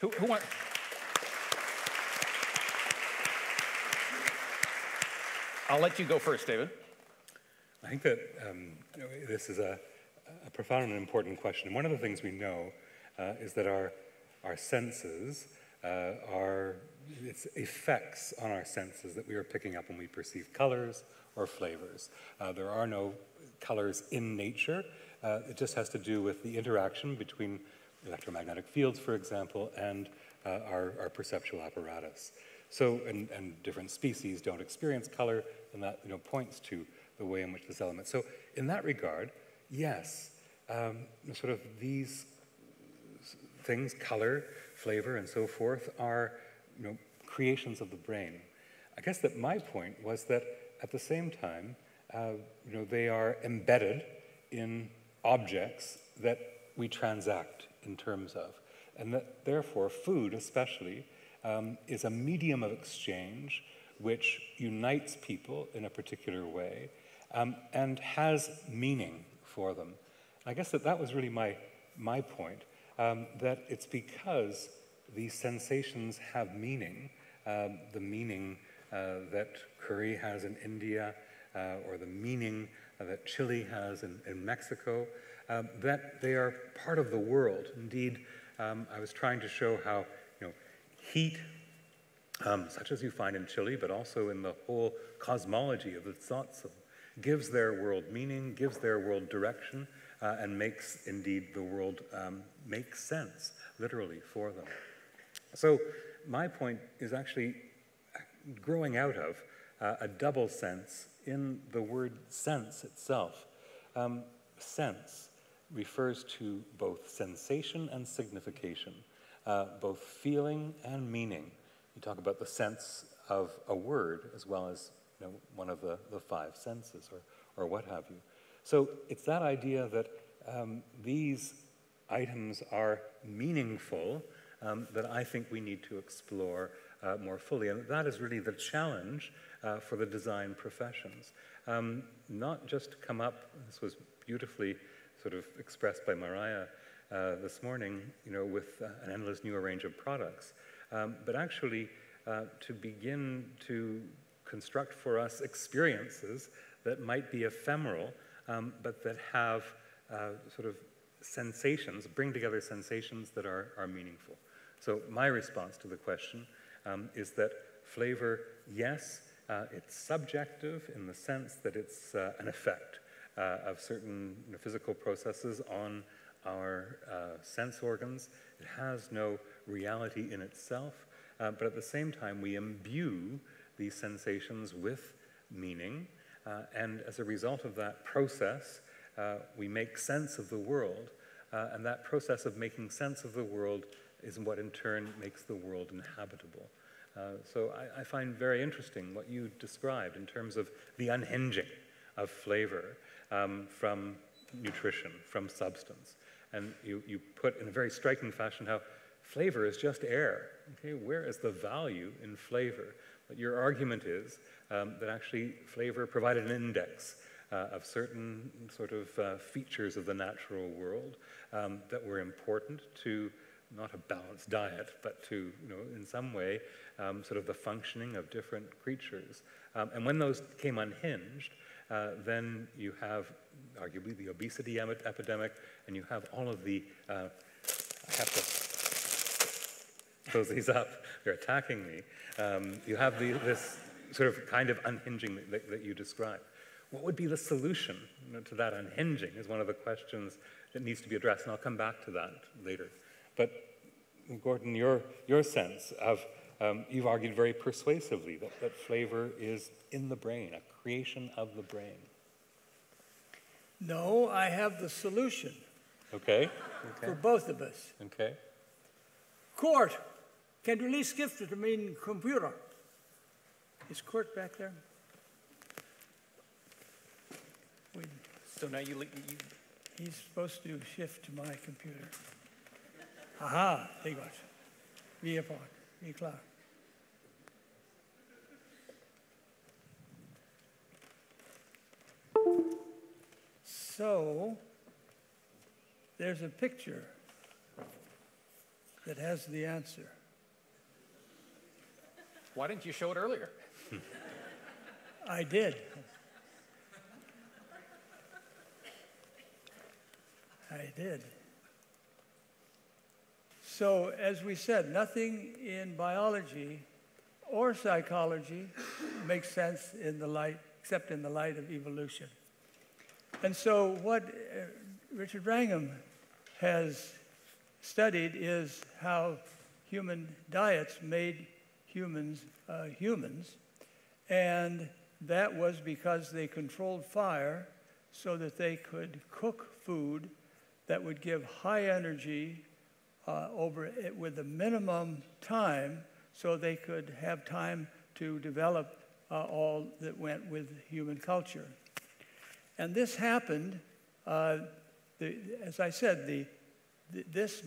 Who wants? I'll let you go first, David. I think that this is a profound and important question. And one of the things we know is that our senses it's effects on our senses that we are picking up when we perceive colors or flavors. There are no colors in nature. It just has to do with the interaction between electromagnetic fields, for example, and our perceptual apparatus. So, and different species don't experience color, and that points to the way in which this element. So, in that regard, yes, sort of these things, color, flavor, and so forth, are creations of the brain. I guess that my point was that at the same time, they are embedded in objects that we transact in terms of, and that therefore food, especially, is a medium of exchange which unites people in a particular way and has meaning for them. I guess that was really my point, that it's because these sensations have meaning, the meaning that curry has in India, or the meaning that chili has in Mexico, that they are part of the world. Indeed, I was trying to show how heat, such as you find in Chile, but also in the whole cosmology of the Tzotzil, gives their world meaning, gives their world direction, and makes, indeed, the world make sense, literally, for them. So my point is actually growing out of a double sense in the word sense itself. Sense refers to both sensation and signification, both feeling and meaning. You talk about the sense of a word as well as one of the five senses or what have you. So it's that idea that these items are meaningful that I think we need to explore more fully. And that is really the challenge for the design professions. Not just to come up, this was beautifully sort of expressed by Mariah this morning, with an endless new range of products, but actually to begin to construct for us experiences that might be ephemeral, but that have sort of sensations, bring together sensations that are meaningful. So my response to the question is that flavor, yes, it's subjective in the sense that it's an effect of certain physical processes on our sense organs. It has no reality in itself, but at the same time we imbue these sensations with meaning, and as a result of that process, we make sense of the world, and that process of making sense of the world is what in turn makes the world inhabitable. So I find very interesting what you described in terms of the unhinging of flavor from nutrition, from substance. And you put in a very striking fashion how flavor is just air. Okay, where is the value in flavor? But your argument is that actually flavor provided an index of certain sort of features of the natural world that were important to not a balanced diet, but to, in some way, sort of the functioning of different creatures. And when those came unhinged, then you have arguably the obesity epidemic, and you have all of the, I have to close these up, they're attacking me. You have this sort of kind of unhinging that you describe. What would be the solution to that unhinging is one of the questions that needs to be addressed, and I'll come back to that later. But Gordon, your sense of, you've argued very persuasively that flavor is in the brain, a creation of the brain. No, I have the solution. Okay. For both of us. Okay. Kurt, kan du lige skifte til min computer? Is Kurt back there? So now you He's supposed to shift to my computer. Aha, det er godt. Vi er på. Vi er klar. So, there's a picture that has the answer. Why didn't you show it earlier? I did. I did. So, as we said, nothing in biology or psychology makes sense in the light, except in the light of evolution. And so what Richard Wrangham has studied is how human diets made humans humans, and that was because they controlled fire so that they could cook food that would give high energy with a minimum time, so they could have time to develop all that went with human culture. And this happened, as I said, this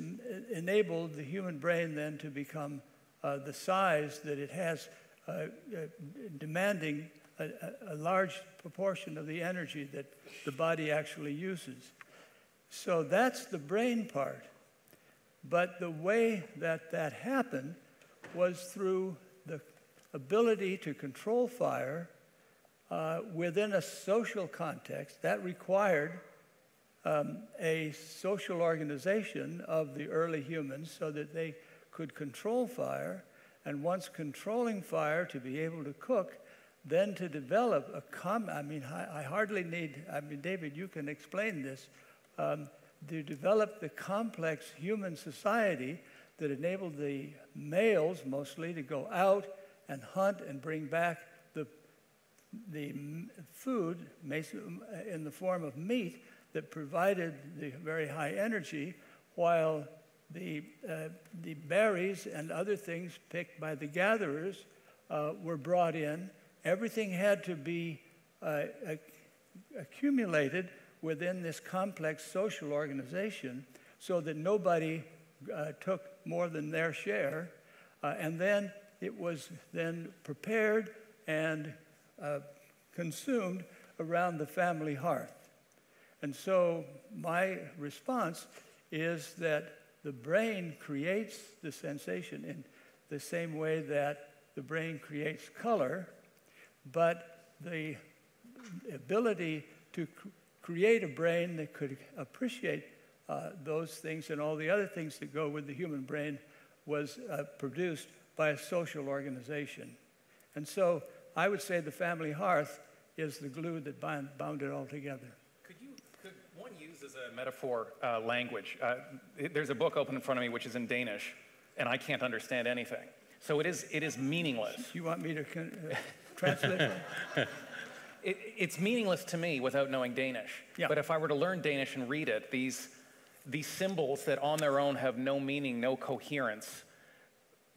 enabled the human brain then to become the size that it has, demanding a large proportion of the energy that the body actually uses. So that's the brain part. But the way that that happened was through the ability to control fire within a social context. That required a social organization of the early humans so that they could control fire, and once controlling fire to be able to cook, then to develop I hardly need, David, you can explain this, to develop the complex human society that enabled the males mostly to go out and hunt and bring back the food in the form of meat that provided the very high energy, while the berries and other things picked by the gatherers were brought in. Everything had to be accumulated within this complex social organization so that nobody took more than their share. And then it was then prepared and consumed around the family hearth. And so my response is that the brain creates the sensation in the same way that the brain creates color, but the ability to create a brain that could appreciate those things and all the other things that go with the human brain was produced by a social organization. And so I would say the family hearth is the glue that bound it all together. Could one use as a metaphor language? There's a book open in front of me which is in Danish, and I can't understand anything. So it is meaningless. You want me to translate that? It's meaningless to me without knowing Danish. Yeah. But if I were to learn Danish and read it, these symbols that on their own have no meaning, no coherence,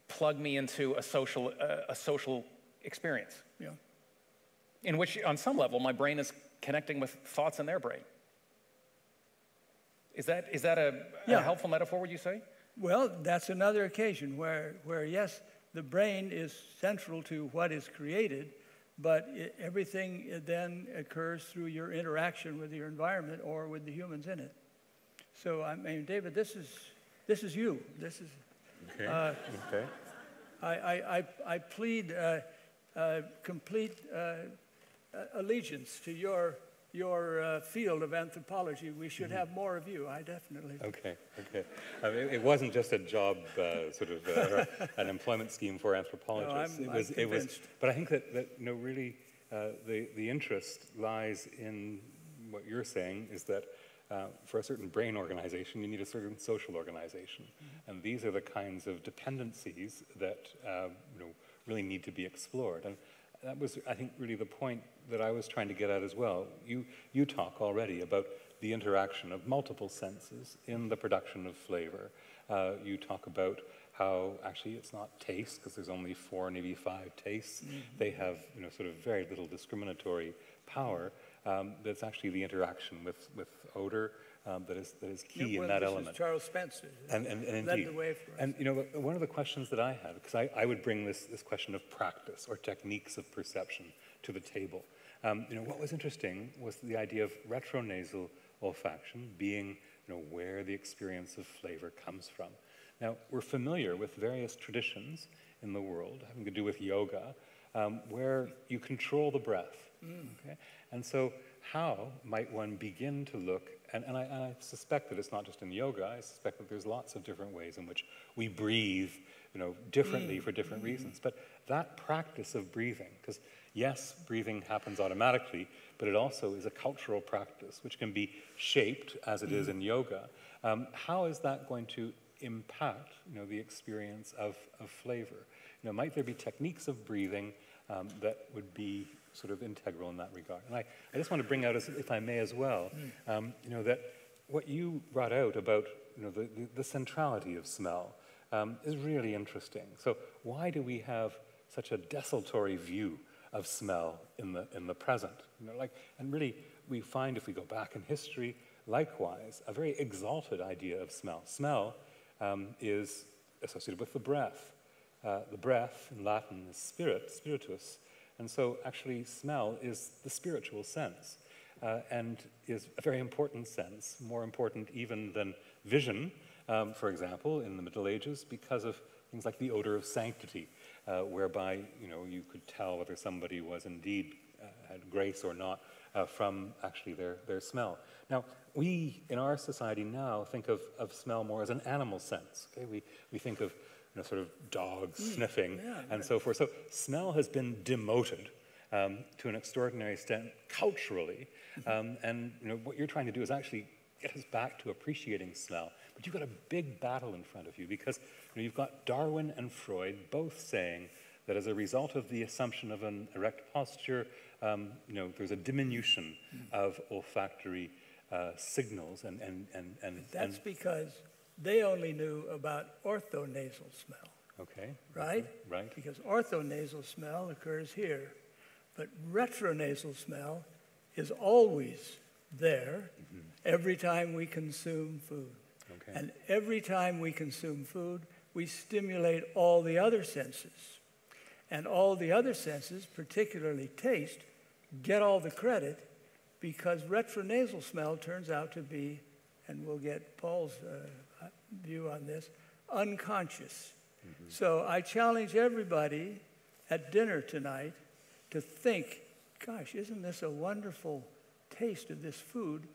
plug me into a social experience. Yeah. In which, on some level, my brain is connecting with thoughts in their brain. Is that a helpful metaphor, would you say? Well, that's another occasion where yes, the brain is central to what is created, but everything then occurs through your interaction with your environment or with the humans in it. So, I mean, David, this is you. This is. Okay. Okay. I plead complete allegiance to your field of anthropology. We should have more of you. I definitely. Okay. Okay. I mean, it wasn't just a job, or an employment scheme for anthropologists. No, I'm convinced. But I think that really, the interest lies in what you're saying is that for a certain brain organization, you need a certain social organization, and these are the kinds of dependencies that really need to be explored. And that was, I think, really the point that I was trying to get at as well. You talk already about the interaction of multiple senses in the production of flavor. You talk about how actually it's not taste, because there's only 4, maybe 5 tastes. They have sort of very little discriminatory power. That's actually the interaction with odor that is key in that element. Is Charles Spencer. And led indeed. the way for us. And one of the questions that I had, because I would bring this question of practice or techniques of perception to the table. What was interesting was the idea of retronasal olfaction being where the experience of flavor comes from. Now, we're familiar with various traditions in the world having to do with yoga, where you control the breath. Okay? And so how might one begin to look, and I suspect that it's not just in yoga, I suspect that there's lots of different ways in which we breathe, differently for different reasons. But that practice of breathing, because yes, breathing happens automatically, but it also is a cultural practice which can be shaped as it is in yoga. How is that going to impact, the experience of flavor? Might there be techniques of breathing that would be sort of integral in that regard? And I just want to bring out, if I may as well, that what you brought out about, the centrality of smell is really interesting. So why do we have such a desultory view of smell in the present? And really, we find if we go back in history, likewise, a very exalted idea of smell. Smell is associated with the breath. The breath in Latin is spirit, spiritus. And so actually smell is the spiritual sense and is a very important sense, more important even than vision, for example, in the Middle Ages, because of things like the odor of sanctity, whereby you could tell whether somebody was indeed had grace or not from actually their smell. Now, we in our society now think of smell more as an animal sense. Okay? We think of sort of dogs sniffing and so forth. So smell has been demoted to an extraordinary extent culturally, and what you're trying to do is actually get us back to appreciating smell. But you've got a big battle in front of you because you've got Darwin and Freud both saying that as a result of the assumption of an erect posture, there's a diminution of olfactory signals and that's because they only knew about orthonasal smell. Okay. Right? Right. Because orthonasal smell occurs here, but retronasal smell is always there every time we consume food. Okay. And every time we consume food, we stimulate all the other senses. And all the other senses, particularly taste, get all the credit because retronasal smell turns out to be, and we'll get Paul's view on this, unconscious. So I challenge everybody at dinner tonight to think, gosh, isn't this a wonderful taste of this food?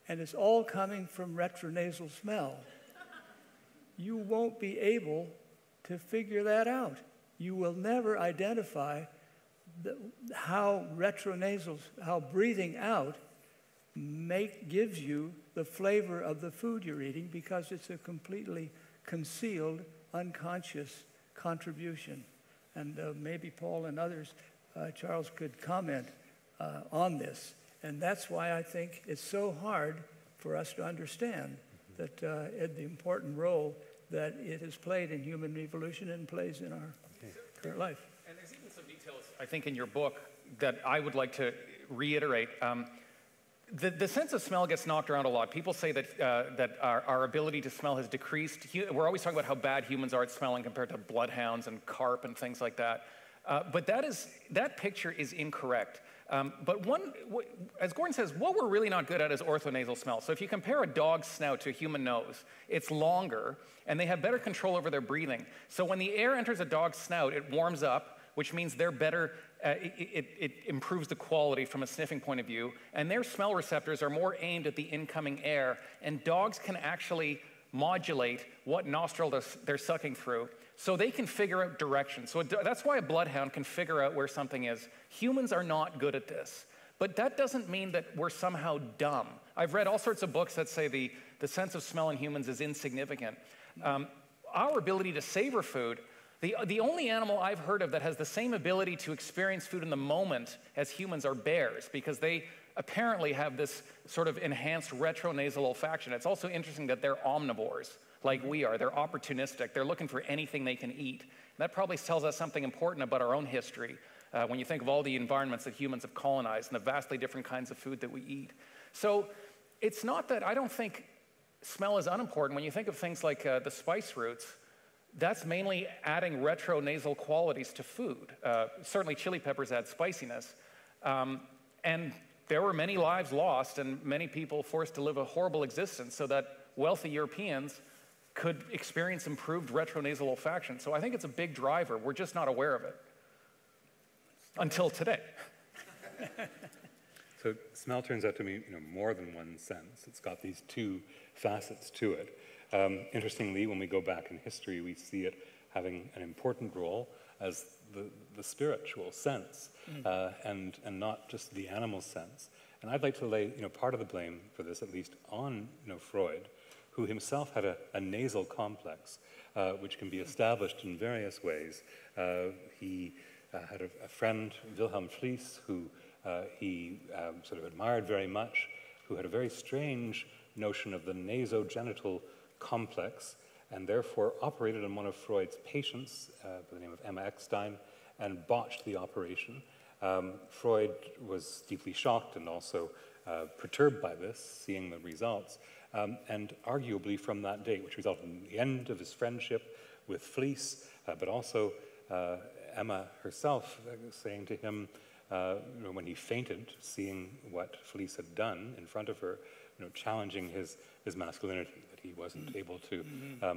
And it's all coming from retronasal smell. You won't be able to figure that out. You will never identify how breathing out gives you the flavor of the food you're eating because it's a completely concealed, unconscious contribution. And maybe Paul and others, Charles, could comment on this. And that's why I think it's so hard for us to understand that the important role that it has played in human evolution and plays in our current life. And there's even some details, I think, in your book that I would like to reiterate. The sense of smell gets knocked around a lot. People say that our ability to smell has decreased. We're always talking about how bad humans are at smelling compared to bloodhounds and carp and things like that. But that picture is incorrect. But as Gordon says, what we're really not good at is orthonasal smell. So if you compare a dog's snout to a human nose, it's longer, and they have better control over their breathing. So when the air enters a dog's snout, it warms up, which means they're better, it improves the quality from a sniffing point of view, and their smell receptors are more aimed at the incoming air, and dogs can actually modulate what nostril they're sucking through, so they can figure out direction. So that's why a bloodhound can figure out where something is. Humans are not good at this, but that doesn't mean that we're somehow dumb. I've read all sorts of books that say the sense of smell in humans is insignificant. Our ability to savor food, the only animal I've heard of that has the same ability to experience food in the moment as humans are bears, because they apparently have this sort of enhanced retronasal olfaction. It's also interesting that they're omnivores, like we are. They're opportunistic. They're looking for anything they can eat. And that probably tells us something important about our own history when you think of all the environments that humans have colonized and the vastly different kinds of food that we eat. So it's not that I don't think smell is unimportant. When you think of things like the spice roots, that's mainly adding retronasal qualities to food. Certainly chili peppers add spiciness. And there were many lives lost and many people forced to live a horrible existence so that wealthy Europeans could experience improved retronasal olfaction. So I think it's a big driver. We're just not aware of it until today. So smell turns out to be more than one sense. It's got these two facets to it. Interestingly, when we go back in history, we see it having an important role as the spiritual sense, and not just the animal sense. And I'd like to lay part of the blame for this, at least, on Freud, who himself had a nasal complex, which can be established in various ways. He had a friend, Wilhelm Fliess, who he sort of admired very much, who had a very strange notion of the nasogenital complex, and therefore operated on one of Freud's patients by the name of Emma Eckstein and botched the operation. Freud was deeply shocked and also perturbed by this, seeing the results, and arguably from that date, which resulted in the end of his friendship with Fliess, but also Emma herself saying to him, when he fainted, seeing what Fliess had done in front of her, challenging his masculinity, that he wasn't able to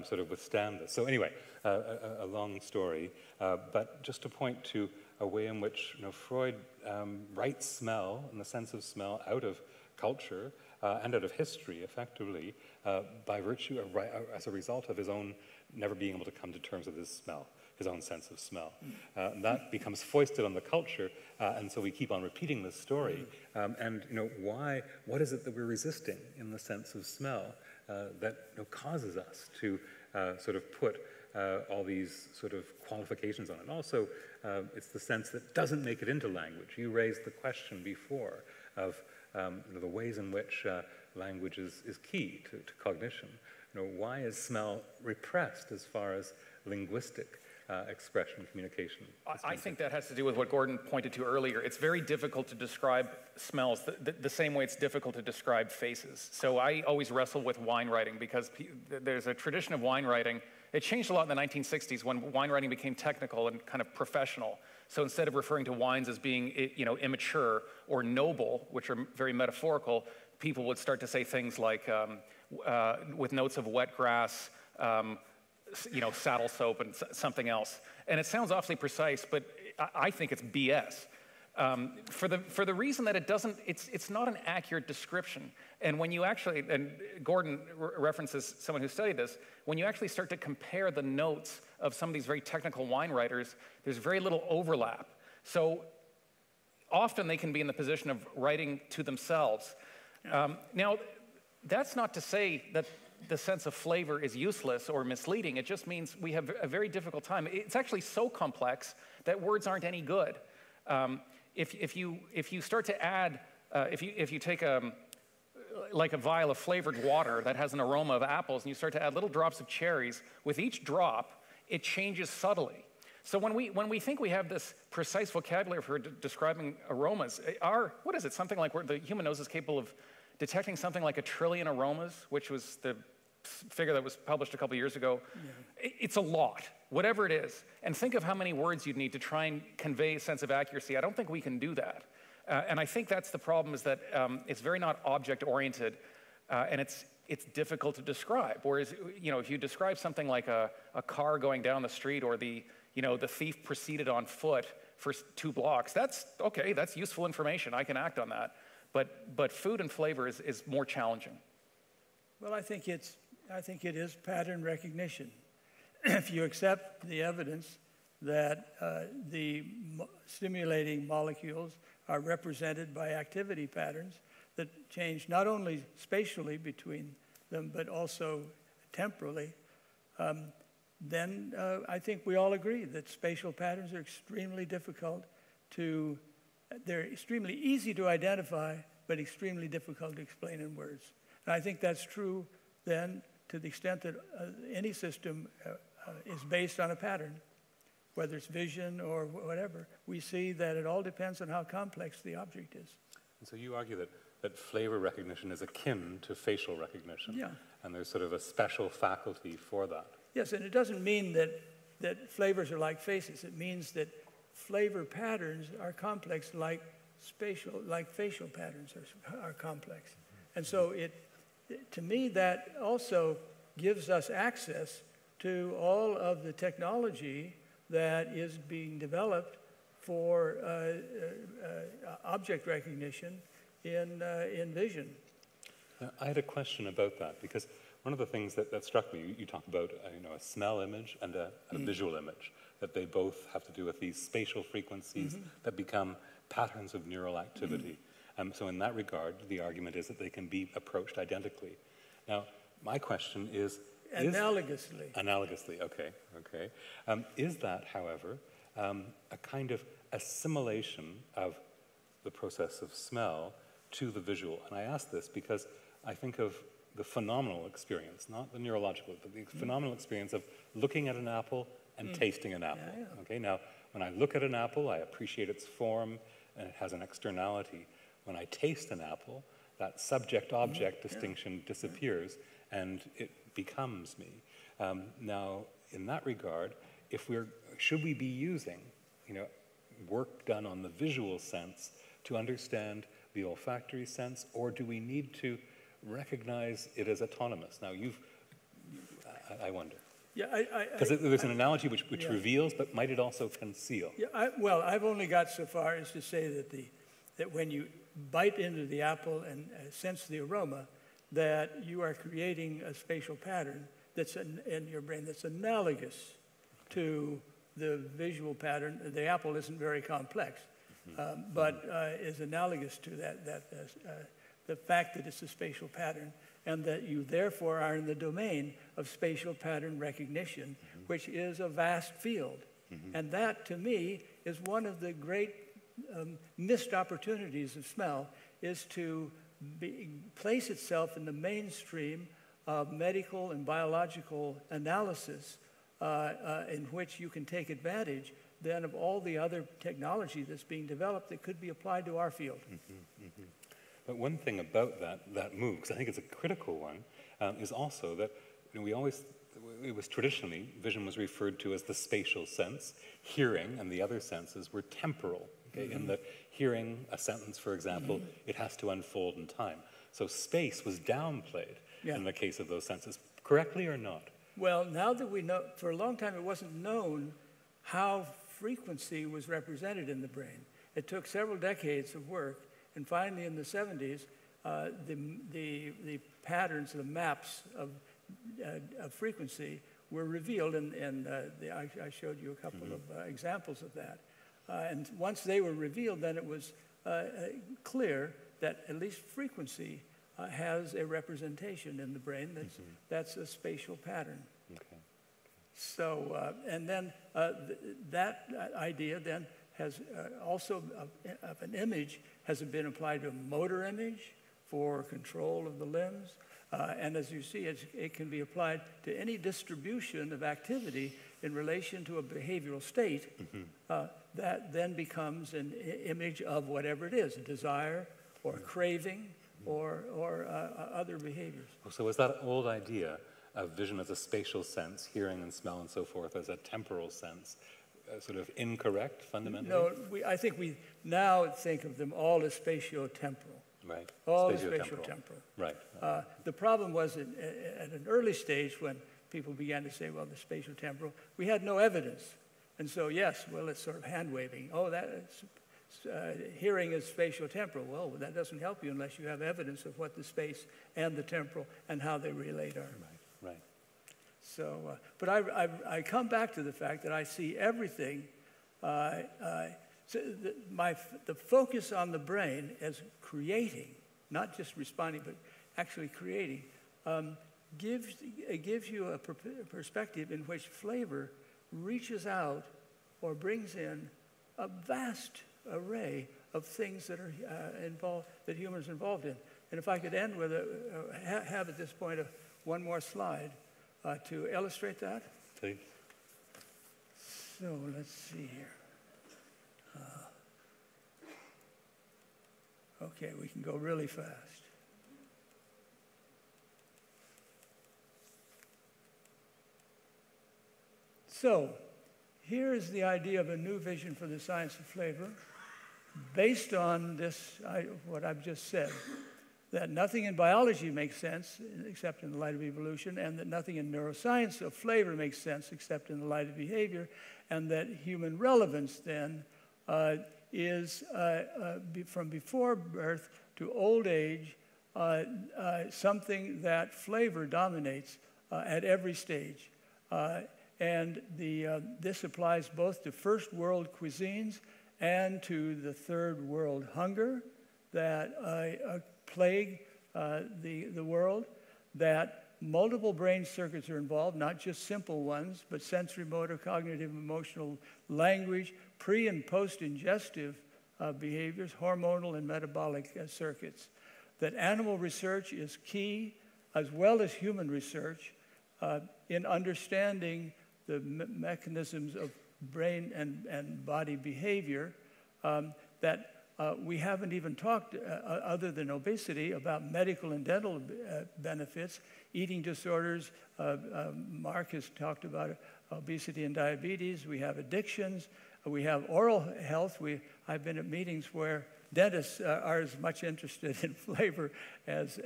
sort of withstand this. So anyway, a long story, but just to point to a way in which Freud writes smell, and the sense of smell, out of culture and out of history, effectively, by virtue of, as a result of his own never being able to come to terms with his smell, his own sense of smell. That becomes foisted on the culture, and so we keep on repeating this story. And what is it that we're resisting in the sense of smell that causes us to sort of put all these sort of qualifications on it? Also, it's the sense that doesn't make it into language. You raised the question before of the ways in which language is key to cognition. Why is smell repressed as far as linguistic expression, communication? I think that has to do with what Gordon pointed to earlier. It's very difficult to describe smells the same way it's difficult to describe faces. So I always wrestle with wine writing because there's a tradition of wine writing. It changed a lot in the 1960s when wine writing became technical and kind of professional. So instead of referring to wines as being immature or noble, which are very metaphorical, people would start to say things like, with notes of wet grass, saddle soap and something else. And it sounds awfully precise, but I think it's BS. For the reason that it's not an accurate description. And when you actually, and Gordon references someone who studied this, when you actually start to compare the notes of some of these very technical wine writers, there's very little overlap. So often they can be in the position of writing to themselves. Now, that's not to say that the sense of flavor is useless or misleading. It just means we have a very difficult time. It's actually so complex that words aren't any good. If you start to add, if you take like a vial of flavored water that has an aroma of apples and you start to add little drops of cherries, with each drop, it changes subtly. So when we think we have this precise vocabulary for describing aromas, what is it, something like where the human nose is capable of detecting something like 1 trillion aromas, which was the figure that was published a couple years ago. Yeah. It's a lot, whatever it is. And think of how many words you'd need to try and convey a sense of accuracy. I don't think we can do that. And I think that's the problem, is that it's very not object-oriented, and it's difficult to describe. Whereas, if you describe something like a car going down the street, or the thief proceeded on foot for 2 blocks, that's okay, that's useful information. I can act on that. But food and flavor is more challenging. Well, I think it is pattern recognition. If you accept the evidence that the stimulating molecules are represented by activity patterns that change not only spatially between them, but also temporally, then I think we all agree that spatial patterns are extremely difficult to, they're extremely easy to identify, but extremely difficult to explain in words. And I think that's true then to the extent that any system is based on a pattern, whether it's vision or whatever. We see that it all depends on how complex the object is. And so you argue that flavor recognition is akin to facial recognition. Yeah. And there's sort of a special faculty for that. Yes, and it doesn't mean that flavors are like faces. It means that flavor patterns are complex like facial patterns are complex. And so to me, that also gives us access to all of the technology that is being developed for object recognition in vision. I had a question about that, because one of the things that struck me, you talk about a smell image and a visual image, that they both have to do with these spatial frequencies that become patterns of neural activity. So in that regard, the argument is that they can be approached identically. Now, my question is... Analogously. Analogously, okay. Is that, however, a kind of assimilation of the process of smell to the visual? And I ask this because I think of the phenomenal experience, not the neurological, but the phenomenal experience of looking at an apple and tasting an apple. Yeah, yeah. Okay, now, when I look at an apple, I appreciate its form, and it has an externality. When I taste an apple, that subject-object distinction disappears, and it becomes me. Now, in that regard, should we be using, work done on the visual sense to understand the olfactory sense, or do we need to recognize it as autonomous? Now, I wonder. Yeah, because there's an analogy which reveals, but might it also conceal? Yeah, well, I've only got so far as to say that when you bite into the apple and sense the aroma, that you are creating a spatial pattern that's in your brain that's analogous to the visual pattern. The apple isn't very complex, but is analogous to the fact that it's a spatial pattern, and that you therefore are in the domain of spatial pattern recognition, which is a vast field. And that, to me, is one of the great missed opportunities of smell, is to place itself in the mainstream of medical and biological analysis, in which you can take advantage then of all the other technology that's being developed that could be applied to our field. But one thing about that move, because I think it's a critical one, is also that it was traditionally, vision was referred to as the spatial sense. Hearing and the other senses were temporal. Okay? In that hearing a sentence, for example, it has to unfold in time. So space was downplayed in the case of those senses, correctly or not? Well, now that we know, for a long time it wasn't known how frequency was represented in the brain. It took several decades of work, and finally in the 70s, the patterns, the maps of frequency were revealed, and I showed you a couple of examples of that. And once they were revealed, then it was clear that at least frequency has a representation in the brain that's a spatial pattern. Okay. So, and then that idea then has also of an image has been applied to a motor image for control of the limbs. And as you see, it can be applied to any distribution of activity in relation to a behavioral state that then becomes an image of whatever it is, a desire or a craving or other behaviors. So is that old idea of vision as a spatial sense, hearing and smell and so forth as a temporal sense, sort of incorrect fundamentally? No, I think we now think of them all as spatio-temporal. Right. All spatio-temporal. Right. The problem was at an early stage when people began to say, well, the spatio-temporal, we had no evidence. And so, yes, well, it's sort of hand-waving. Oh, hearing is spatio-temporal. Well, that doesn't help you unless you have evidence of what the space and the temporal and how they relate are. Right. So, but I come back to the fact that I see everything. So the focus on the brain as creating, not just responding, but actually creating, gives you a perspective in which flavor reaches out or brings in a vast array of things that are involved, that humans are involved in. And if I could end with have at this point one more slide to illustrate that. Please. So let's see here. Okay, we can go really fast. So, here is the idea of a new vision for the science of flavor, based on this, what I've just said. that nothing in biology makes sense except in the light of evolution, and that nothing in neuroscience of flavor makes sense except in the light of behavior, and that human relevance then is from before birth to old age, something that flavor dominates at every stage. And this applies both to first world cuisines and to the third world hunger that plague the world, that multiple brain circuits are involved, not just simple ones, but sensory, motor, cognitive, emotional, language, pre- and post-ingestive behaviors, hormonal and metabolic circuits. That animal research is key, as well as human research, in understanding the mechanisms of brain and body behavior, that we haven't even talked, other than obesity, about medical and dental benefits, eating disorders. Mark has talked about obesity and diabetes. We have addictions. We have oral health. I've been at meetings where dentists are as much interested in flavor as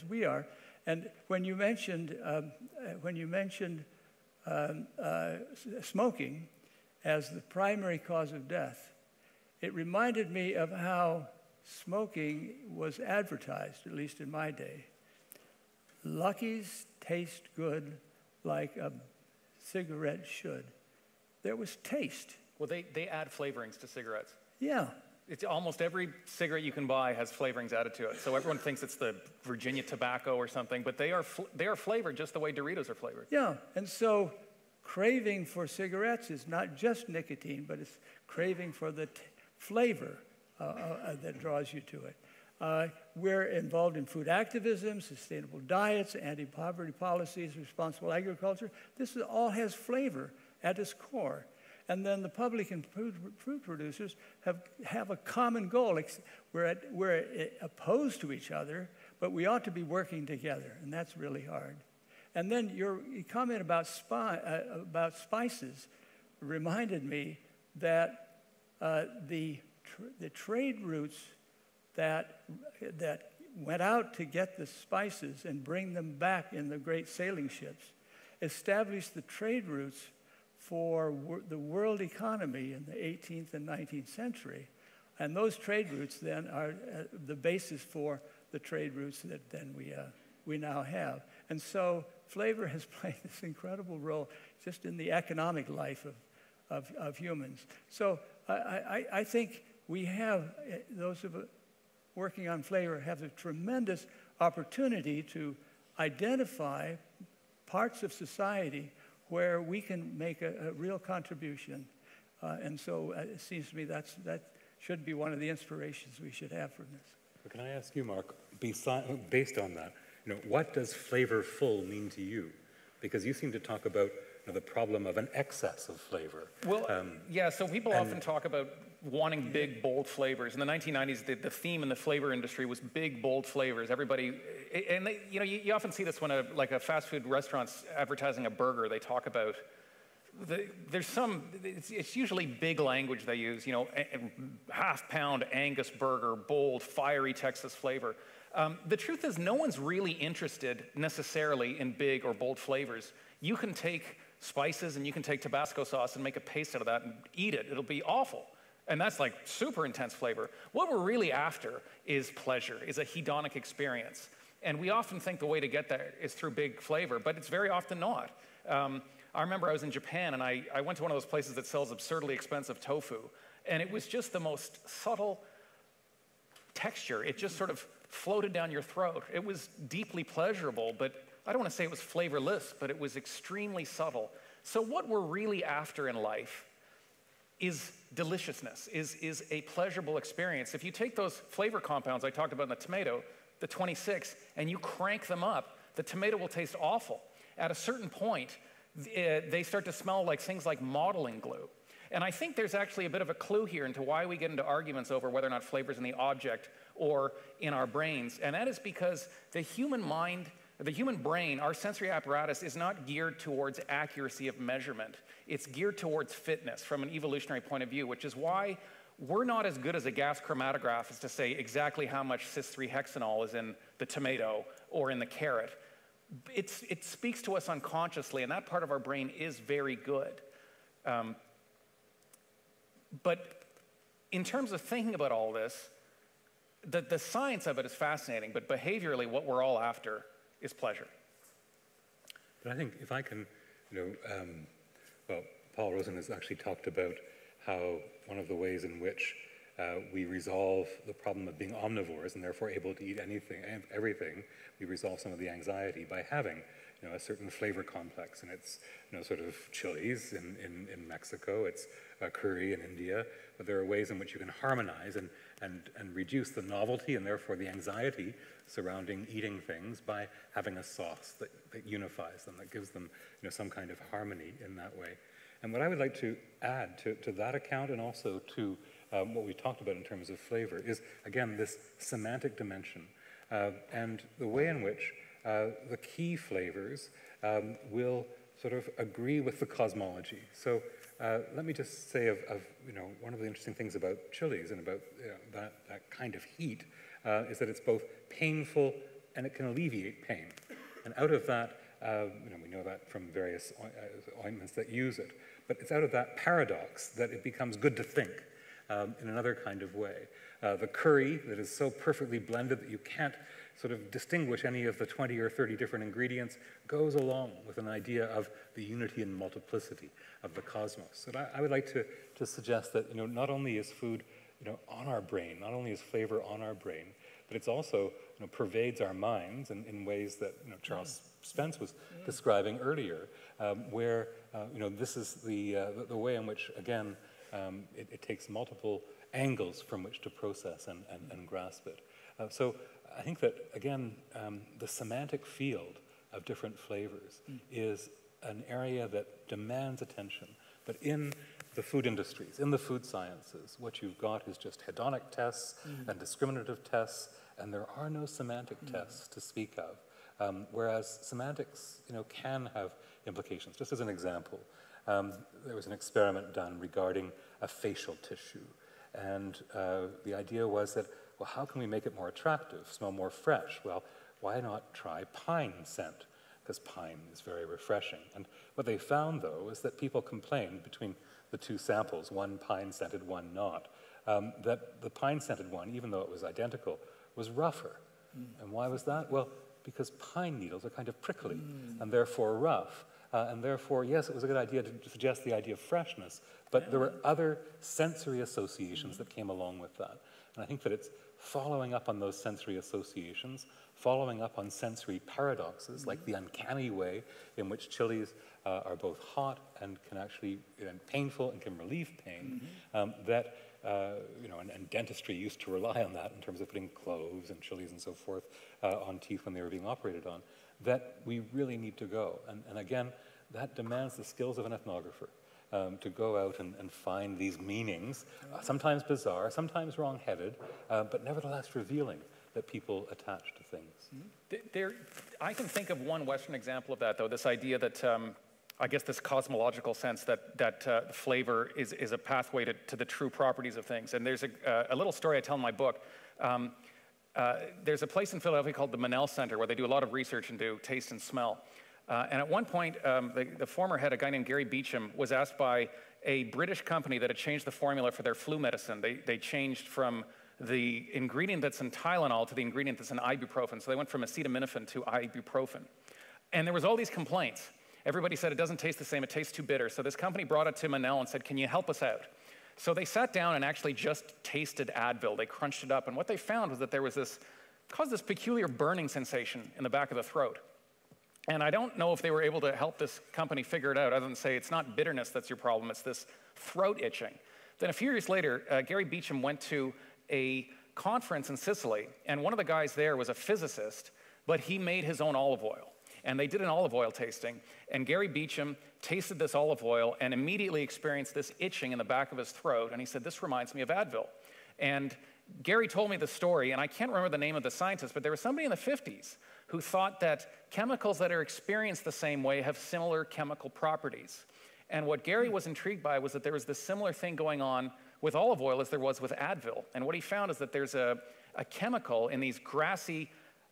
we are. And when you mentioned smoking as the primary cause of death, it reminded me of how smoking was advertised, at least in my day. Lucky's taste good like a cigarette should. There was taste. Well, they add flavorings to cigarettes. Yeah. It's almost every cigarette you can buy has flavorings added to it. So everyone thinks it's the Virginia tobacco or something, but they are flavored just the way Doritos are flavored. Yeah, and so craving for cigarettes is not just nicotine, but it's craving for the flavor that draws you to it. We're involved in food activism, sustainable diets, anti-poverty policies, responsible agriculture. This all has flavor at its core. And then the public and food producers have a common goal. We're opposed to each other, but we ought to be working together, and that's really hard. And then your comment about spices reminded me that the trade routes that went out to get the spices and bring them back in the great sailing ships established the trade routes for the world economy in the 18th and 19th century. And those trade routes then are the basis for the trade routes that then we now have. And so flavor has played this incredible role just in the economic life of humans. So I think we have, those of us working on flavor have a tremendous opportunity to identify parts of society where we can make a real contribution. And so it seems to me that should be one of the inspirations we should have from this. But can I ask you, Mark, based on that, what does flavorful mean to you? Because you seem to talk about the problem of an excess of flavor. Well, yeah, so people often talk about wanting big, bold flavors. In the 1990s, the theme in the flavor industry was big, bold flavors. Everybody, and you often see this when a fast food restaurant's advertising a burger. They talk about, it's usually big language they use, half-pound Angus burger, bold, fiery Texas flavor. The truth is no one's really interested necessarily in big or bold flavors. You can take spices and you can take Tabasco sauce and make a paste out of that and eat it. It'll be awful. And that's like super intense flavor. What we're really after is pleasure, is a hedonic experience. And we often think the way to get there is through big flavor, but it's very often not. I remember I was in Japan and I went to one of those places that sells absurdly expensive tofu. And it was just the most subtle texture. It just sort of floated down your throat. It was deeply pleasurable, but I don't want to say it was flavorless, but it was extremely subtle. So what we're really after in life is deliciousness, is a pleasurable experience. If you take those flavor compounds I talked about in the tomato, the 26, and you crank them up, the tomato will taste awful. At a certain point, they start to smell like things like modeling glue. And I think there's actually a bit of a clue here into why we get into arguments over whether or not flavor's in the object or in our brains. And that is because the human mind, the human brain, our sensory apparatus is not geared towards accuracy of measurement. It's geared towards fitness from an evolutionary point of view, which is why we're not as good as a gas chromatograph as to say exactly how much cis-3-hexanol is in the tomato or in the carrot. It speaks to us unconsciously, and that part of our brain is very good. But in terms of thinking about all this, the science of it is fascinating, but behaviorally, what we're all after is pleasure. But I think if I can, well, Paul Rosen has actually talked about how one of the ways in which we resolve the problem of being omnivores and therefore able to eat anything, everything, we resolve some of the anxiety by having a certain flavor complex. And it's sort of chilies in Mexico, it's curry in India, but there are ways in which you can harmonize and reduce the novelty and therefore the anxiety surrounding eating things by having a sauce that unifies them, that gives them some kind of harmony in that way. And what I would like to add to that account and also to what we talked about in terms of flavor is, again, this semantic dimension and the way in which the key flavors will sort of agree with the cosmology. So let me just say of one of the interesting things about chilies and about that kind of heat is that it's both painful and it can alleviate pain. And out of that, we know that from various ointments that use it, but it's out of that paradox that it becomes good to think in another kind of way. The curry that is so perfectly blended that you can't sort of distinguish any of the 20 or 30 different ingredients goes along with an idea of the unity and multiplicity of the cosmos. And I would like to suggest that not only is food on our brain, not only is flavor on our brain, but it's also pervades our minds in ways that Charles Spence was describing earlier, where this is the way in which, again, it takes multiple angles from which to process and grasp it. So I think that, again, the semantic field of different flavors is an area that demands attention. But in the food industries, in the food sciences, what you've got is just hedonic tests and discriminative tests, and there are no semantic tests to speak of. Whereas semantics, can have implications. Just as an example, there was an experiment done regarding a facial tissue. And the idea was that, well, how can we make it more attractive, smell more fresh? Well, why not try pine scent? Because pine is very refreshing. And what they found, though, is that people complained between the two samples, one pine-scented, one not, that the pine-scented one, even though it was identical, was rougher. And why was that? Well, because pine needles are kind of prickly and therefore rough. And therefore, yes, it was a good idea to suggest the idea of freshness, but there were other sensory associations that came along with that. And I think that it's following up on those sensory associations, following up on sensory paradoxes, like the uncanny way in which chilies are both hot and can actually, painful and can relieve pain, that, and dentistry used to rely on that in terms of putting cloves and chilies and so forth on teeth when they were being operated on, that we really need to go. And again, that demands the skills of an ethnographer. To go out and find these meanings, sometimes bizarre, sometimes wrong-headed, but nevertheless revealing that people attach to things. I can think of one Western example of that, though, this idea that, I guess this cosmological sense that flavor is a pathway to the true properties of things. And there's a little story I tell in my book. There's a place in Philadelphia called the Manel Center where they do a lot of research into taste and smell. And at one point, the former head, a guy named Gary Beecham, was asked by a British company that had changed the formula for their flu medicine. They changed from the ingredient that's in Tylenol to the ingredient that's in ibuprofen. So they went from acetaminophen to ibuprofen. And there was all these complaints. Everybody said it doesn't taste the same, it tastes too bitter. So this company brought it to Manel and said, can you help us out? So they sat down and actually just tasted Advil. They crunched it up. And what they found was that there was caused this peculiar burning sensation in the back of the throat. And I don't know if they were able to help this company figure it out other than say, it's not bitterness that's your problem, it's this throat itching. Then a few years later, Gary Beecham went to a conference in Sicily, and one of the guys there was a physicist, but he made his own olive oil. And they did an olive oil tasting, and Gary Beecham tasted this olive oil and immediately experienced this itching in the back of his throat, and he said, this reminds me of Advil. And Gary told me the story, and I can't remember the name of the scientist, but there was somebody in the 50s who thought that chemicals that are experienced the same way have similar chemical properties. And what Gary was intrigued by was that there was this similar thing going on with olive oil as there was with Advil. And what he found is that there's a chemical in these grassy,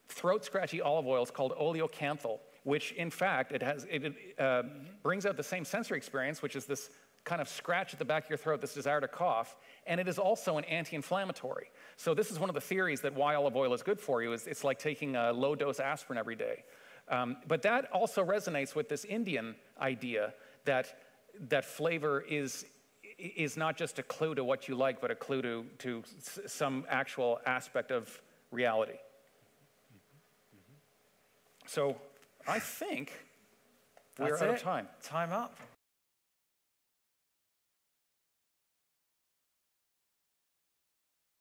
throat-scratchy olive oils called oleocanthal, which in fact, it brings out the same sensory experience, which is this kind of scratch at the back of your throat, this desire to cough, and it is also an anti-inflammatory. So this is one of the theories that why olive oil is good for you, is it's like taking a low-dose aspirin every day. But that also resonates with this Indian idea that flavor is not just a clue to what you like, but a clue to some actual aspect of reality. So I think we're out of time. Time up.